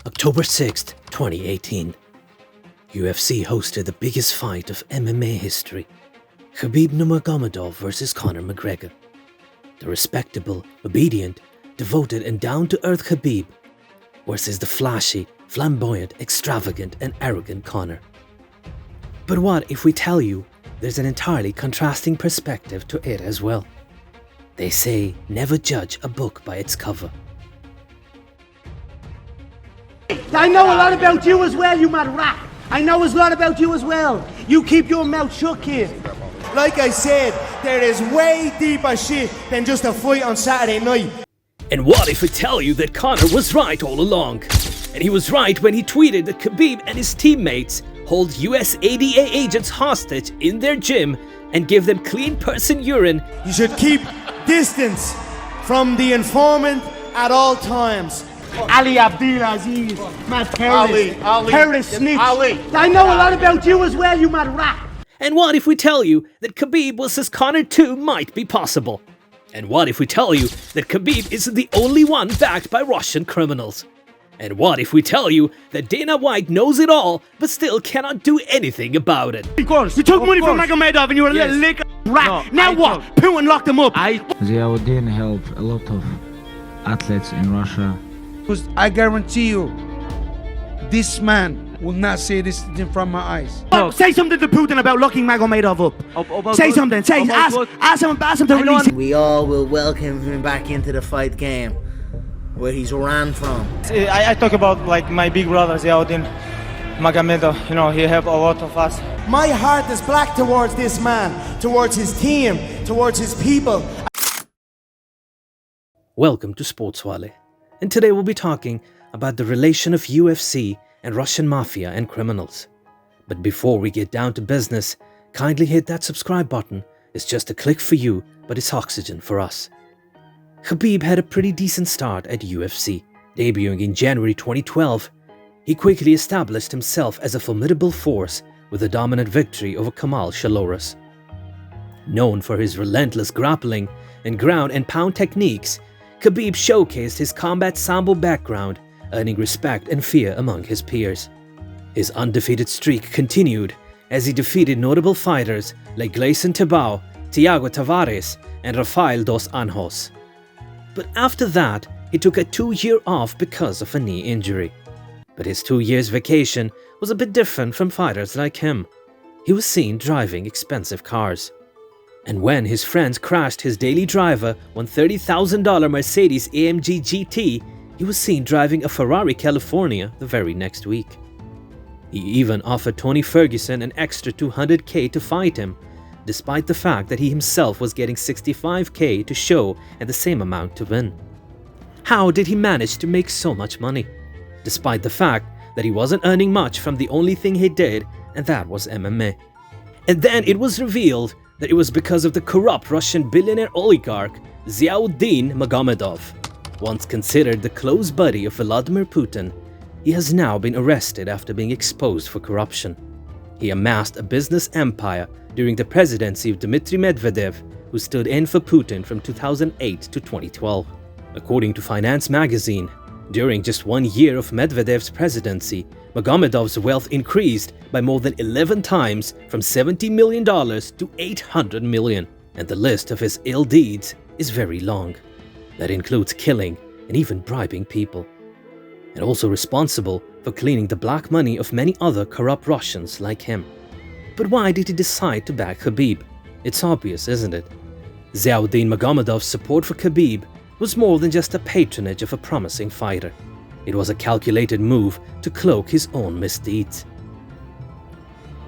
October 6th, 2018. UFC hosted the biggest fight of MMA history. Khabib Nurmagomedov vs Conor McGregor. The respectable, obedient, devoted and down-to-earth Khabib versus the flashy, flamboyant, extravagant and arrogant Conor. But what if we tell you there's an entirely contrasting perspective to it as well? They say never judge a book by its cover. I know a lot about you as well, you mad rat. I know a lot about you as well. You keep your mouth shut, kid. Like I said, there is way deeper shit than just a fight on Saturday night. And what if we tell you that Conor was right all along? And he was right when he tweeted that Khabib and his teammates hold US ADA agents hostage in their gym and give them clean person urine. You should keep distance from the informant at all times. Ali Abdelaziz, mad terrorist snitch. I know a lot about you as well, you mad rat. And what if we tell you that Khabib vs Conor 2 might be possible? And what if we tell you that Khabib isn't the only one backed by Russian criminals? And what if we tell you that Dana White knows it all but still cannot do anything about it? Of course. You took money from Magomedov and you were a little lick rat. Now what? Putin locked him up. Ziyavudin helped a lot of athletes in Russia. I guarantee you, this man will not say this in front of my eyes. Oh, say something to Putin about locking Magomedov up. Say something. Ask him to release him. We all will welcome him back into the fight game, where he's ran from. I talk about like my big brother Ziyavudin Magomedov. You know, he helped a lot of us. My heart is black towards this man, towards his team, towards his people. Welcome to Sportswale, and today we'll be talking about the relation of UFC and Russian mafia and criminals. But before we get down to business, kindly hit that subscribe button. It's just a click for you, but it's oxygen for us. Khabib had a pretty decent start at UFC. Debuting in January 2012, he quickly established himself as a formidable force with a dominant victory over Kamal Shaloras. Known for his relentless grappling and ground and pound techniques, Khabib showcased his combat sambo background, earning respect and fear among his peers. His undefeated streak continued as he defeated notable fighters like Gleison Tibau, Thiago Tavares, and Rafael dos Anjos. But after that, he took a 2-year off because of a knee injury. But his 2 years vacation was a bit different from fighters like him. He was seen driving expensive cars. And when his friends crashed his daily driver on $30,000 Mercedes AMG GT, he was seen driving a Ferrari California the very next week. He even offered Tony Ferguson an extra $200K to fight him, despite the fact that he himself was getting $65K to show and the same amount to win. How did he manage to make so much money? Despite the fact that he wasn't earning much from the only thing he did, and that was MMA. And then it was revealed that it was because of the corrupt Russian billionaire oligarch Ziyavudin Magomedov. Once considered the close buddy of Vladimir Putin, he has now been arrested after being exposed for corruption. He amassed a business empire during the presidency of Dmitry Medvedev, who stood in for Putin from 2008 to 2012. According to Finance magazine, during just 1 year of Medvedev's presidency, Magomedov's wealth increased by more than 11 times from $70 million to $800 million, and the list of his ill deeds is very long. That includes killing and even bribing people, and also responsible for cleaning the black money of many other corrupt Russians like him. But why did he decide to back Khabib? It's obvious, isn't it? Ziyavudin Magomedov's support for Khabib was more than just a patronage of a promising fighter. It was a calculated move to cloak his own misdeeds.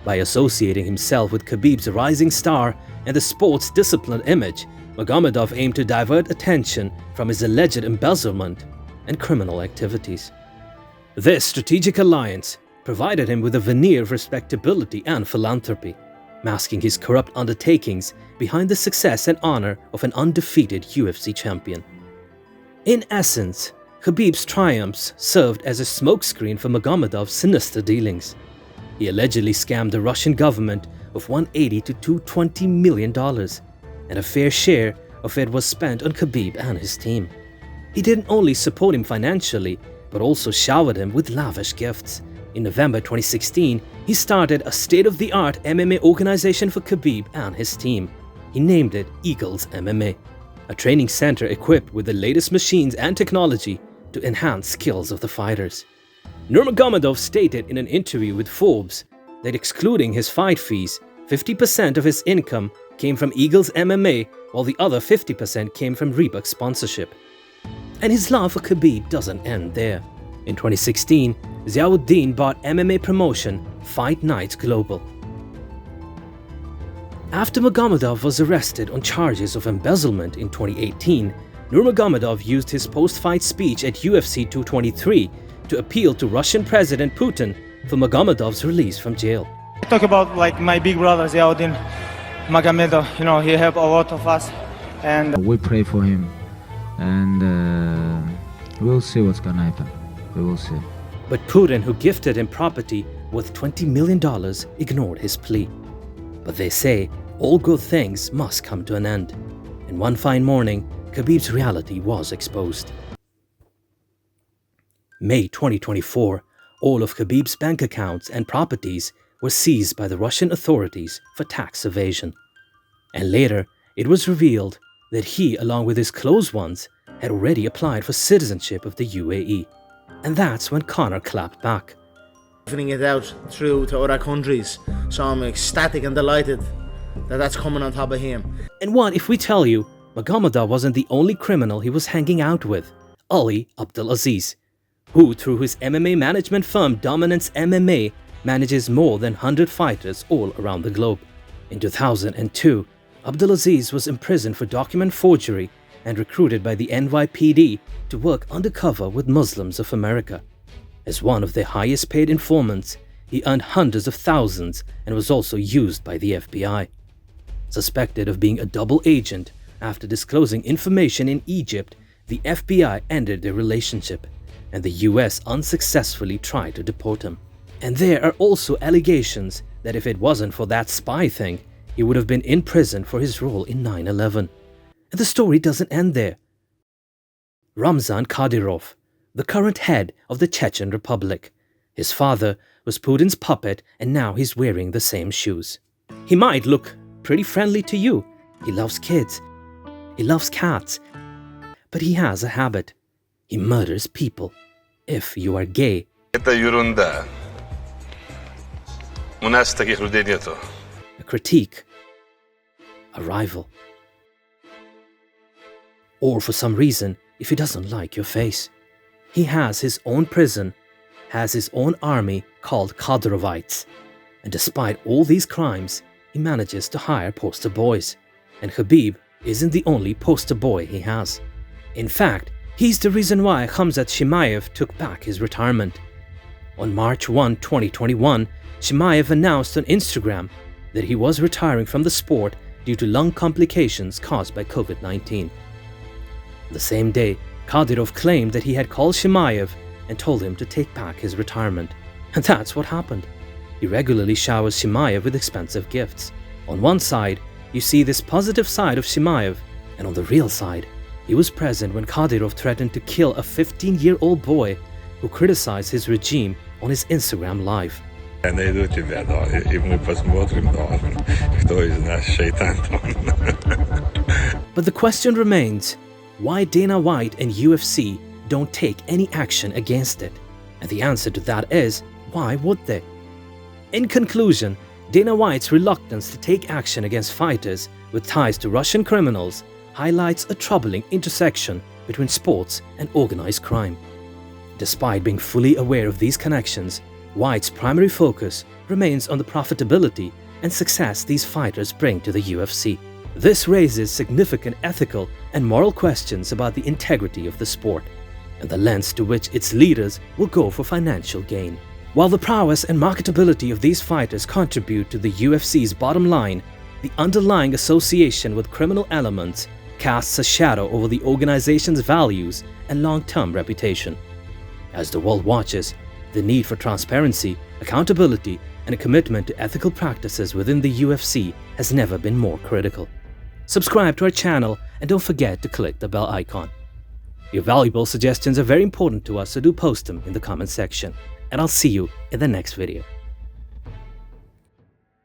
By associating himself with Khabib's rising star and the sport's disciplined image, Magomedov aimed to divert attention from his alleged embezzlement and criminal activities. This strategic alliance provided him with a veneer of respectability and philanthropy, masking his corrupt undertakings behind the success and honor of an undefeated UFC champion. In essence, Khabib's triumphs served as a smokescreen for Magomedov's sinister dealings. He allegedly scammed the Russian government of $180 to $220 million, and a fair share of it was spent on Khabib and his team. He didn't only support him financially, but also showered him with lavish gifts. In November 2016, he started a state-of-the-art MMA organization for Khabib and his team. He named it Eagles MMA, a training center equipped with the latest machines and technology to enhance skills of the fighters. Nurmagomedov stated in an interview with Forbes that excluding his fight fees, 50% of his income came from Eagles MMA, while the other 50% came from Reebok sponsorship. And his love for Khabib doesn't end there. In 2016, Ziyavudin bought MMA promotion Fight Night Global. After Magomedov was arrested on charges of embezzlement in 2018, Nurmagomedov used his post-fight speech at UFC 223 to appeal to Russian President Putin for Magomedov's release from jail. Talk about like my big brother Ziyavudin Magomedov. You know, he helped a lot of us, and We pray for him, and we'll see what's gonna happen. We will see. But Putin, who gifted him property worth $20 million, ignored his plea. But they say all good things must come to an end. And one fine morning, Khabib's reality was exposed. May 2024, all of Khabib's bank accounts and properties were seized by the Russian authorities for tax evasion. And later, it was revealed that he, along with his close ones, had already applied for citizenship of the UAE. And that's when Conor clapped back. Giving it out through to other countries, so I'm ecstatic and delighted that that's coming on top of him. And what if we tell you Magomedov wasn't the only criminal he was hanging out with? Ali Abdulaziz, who through his MMA management firm Dominance MMA manages more than 100 fighters all around the globe. In 2002, Abdulaziz was imprisoned for document forgery and recruited by the NYPD to work undercover with Muslims of America. As one of their highest paid informants, he earned hundreds of thousands and was also used by the FBI. Suspected of being a double agent, after disclosing information in Egypt, the FBI ended their relationship, and the US unsuccessfully tried to deport him. And there are also allegations that if it wasn't for that spy thing, he would have been in prison for his role in 9/11. And the story doesn't end there. Ramzan Kadyrov, the current head of the Chechen Republic. His father was Putin's puppet, and now he's wearing the same shoes. He might look pretty friendly to you. He loves kids. He loves cats. But he has a habit. He murders people. If you are gay. Это ерунда. У нас таких людей нету. A critique. A rival. Or for some reason, if he doesn't like your face. He has his own prison, has his own army called Kadyrovites. And despite all these crimes, he manages to hire poster boys. And Khabib isn't the only poster boy he has. In fact, he's the reason why Khamzat Chimaev took back his retirement. On March 1, 2021, Chimaev announced on Instagram that he was retiring from the sport due to lung complications caused by COVID-19. The same day, Kadyrov claimed that he had called Chimaev and told him to take back his retirement. And that's what happened. He regularly showers Chimaev with expensive gifts. On one side, you see this positive side of Chimaev, and on the real side, he was present when Kadyrov threatened to kill a 15-year-old boy who criticized his regime on his Instagram Live. Я найду тебя, да, и мы посмотрим, да, кто из нас шайтан. But the question remains, why Dana White and UFC don't take any action against it? And the answer to that is, why would they? In conclusion, Dana White's reluctance to take action against fighters with ties to Russian criminals highlights a troubling intersection between sports and organized crime. Despite being fully aware of these connections, White's primary focus remains on the profitability and success these fighters bring to the UFC. This raises significant ethical and moral questions about the integrity of the sport and the lengths to which its leaders will go for financial gain. While the prowess and marketability of these fighters contribute to the UFC's bottom line, the underlying association with criminal elements casts a shadow over the organization's values and long-term reputation. As the world watches, the need for transparency, accountability, and a commitment to ethical practices within the UFC has never been more critical. Subscribe to our channel and don't forget to click the bell icon. Your valuable suggestions are very important to us, so do post them in the comment section. And I'll see you in the next video.